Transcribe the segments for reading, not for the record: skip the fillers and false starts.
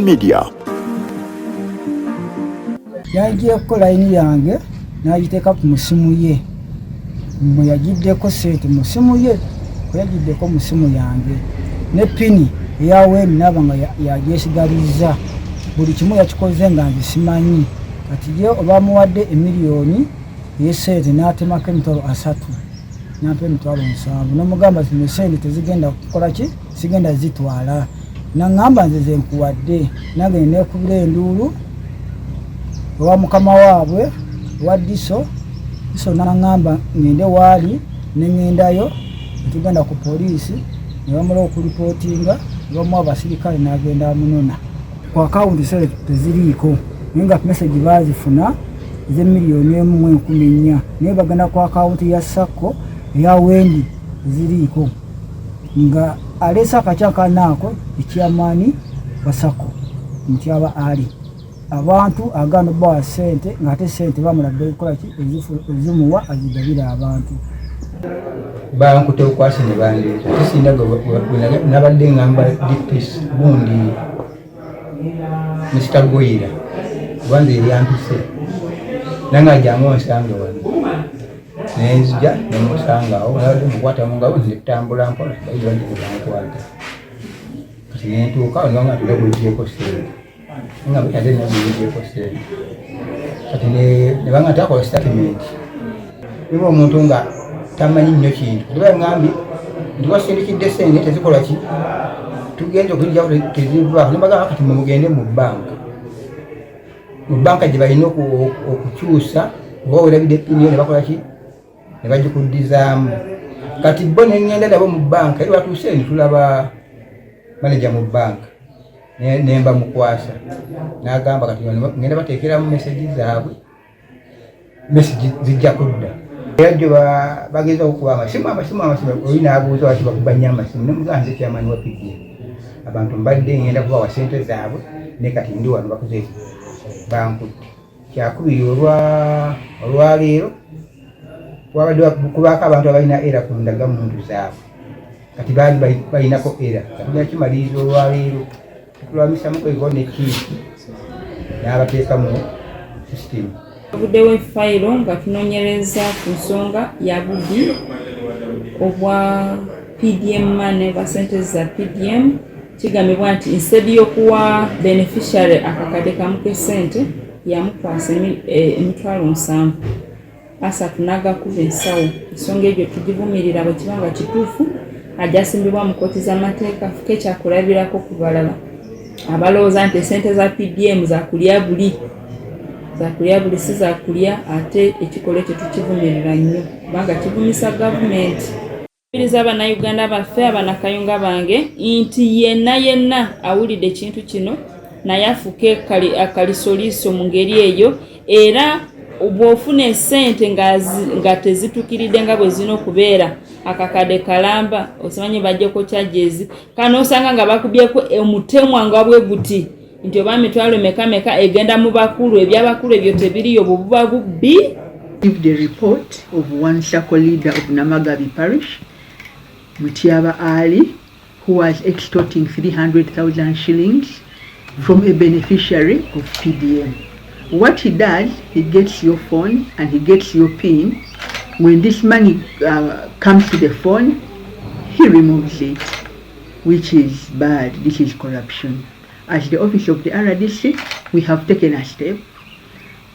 Media. Yagiye kukola line yange n'agiteeka ku musimu ye. Mwe yagiddeko sente mu simu ye. Yagiddeko mu simu yange. Ne pini yawe nabanga yagesigaliza. Buli kimu yakikoze nga nzisimanyi. Kati ye obamuwadde emiliyoni yesente n'atemako emitwalo 3. Nampe emitwalo 7. N'omugamba zino sente tezigenda kukola ki? Sigenda zitwala. Nangamba nze nkuwadde. Nange neekubira enduulu. Wa mukama waabwe wa Diso nangamba ngende wali nengendayo tugenda ku poliisi ne bamala okuripotinga bamu abasirikale n'agenda amunona ku akawunti sele teziriiko nga message bazifuna ze miliyoni 1.4 naye bagenda ku akawunti ya Sacco ya Wendi ziriiko nga alesa akacaka nako ekyamaani wa Sacco Mutyaba Ali abantu agano ba sente ngate sente bamulabbe kola ki ezimuwa azigabira abantu banku te ukwasi ne bandi tisinda nabadde ngamba dipis bundi Mr. Goyira bandi yampise nanga jango nsanga wano nenzija nemusanga awo nabadde mukwata munga nditambula mpola bayiwa ndi kubankwata kati nentuuka nga tulekujjeko sente nga bihade n'ebiyiko sente kati ne banga takola statement niba omuntu nga tamanyi nnyo kintu kuba ngambi ndiwasindikidde sente tezikola ki tugenda okujja teziva nibaga kati mugende mu banka gye balina okukyusa oba werabidde pini ne bakola ki ne bagikuddizaamu kati bo ne ngenda nabo mu banka eri batuuse ne tulaba manager mu banka nemba mukwasa nagamba kati ngenda bateekeramu message zaabwe message zijja kudda yajjo bageza okuba amasimu olina abuuza wati bakubanya amasimu nemuganze kyamani wa PDM abantu mbadde ngenda kubawa sente zaabwe ne kati ndi wano bakuze bankutte kyakubiri olwaleero wabadde kubaka abantu abalina era ku ndagamuntu zaabwe kati baali balinako era kati nakimaliriza olwaleero tulwamisa mukwegone kiki n'abateeka mu system buddewo efayiro nga tunoonyereza ku nsonga ya buddi obwa PDM money ba sente za PDM kigambibwa nti instead y'okuwa beneficiary akakadde kamu k'essente yamukwasa emitwalo 7 asatu n'agakuba ensawo ensonga egyo tugivumirira bwe kiba nga kituufu ajasimbibwa mu kkooti z'amateeka fuke kyakulabirako ku balala abalowooza nti sente za PDM zakulya buli si zakulya ate ekikolo kye tukivumirira nnyo kubanga kivumisa gavumenti kubiriza abannayuganda baffe abanakayunga bange nti yenna awulidde ekintu kino naye afuke akalisoliiso mu ngeri eyo era bw'ofuna esente nga tezituukiridde nga bwe zina okubeera akakadde kalamba osimanye bajjeko charges kano osanga nga bakubyeko omutemwa nga bwe guti nti oba mitwalo meka egenda mu bakulu ebyabakulu ebyo tebiriyo buba bubbi. Give the report of one Sacco leader of Namagabi parish, Mutyaba Ali, who was extorting 300,000 shillings from a beneficiary of PDM. What he does, he gets your phone and he gets your PIN. When this money comes to the phone, he removes it, which is bad. This is corruption. As the office of the RDC, we have taken a step.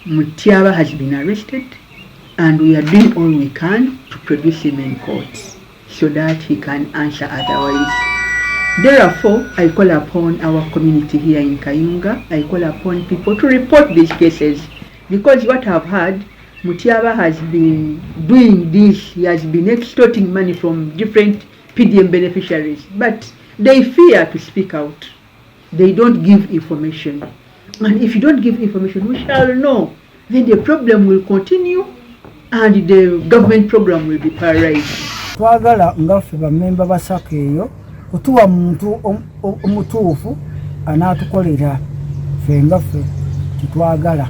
Mutyaba has been arrested, and we are doing all we can to produce him in court so that he can answer otherwise. Therefore, I call upon our community here in Kayunga, I call upon people to report these cases, because what I've heard, Mutyaba has been doing this, he has been extorting money from different PDM beneficiaries, but they fear to speak out. They don't give information. And if you don't give information, we shall know. Then the problem will continue and the government program will be paralyzed. Twagala ngaffe bamemba ba Sacco eyo kutuwa muntu omutuufu anaatukolera ffe ngaffe kitwagala.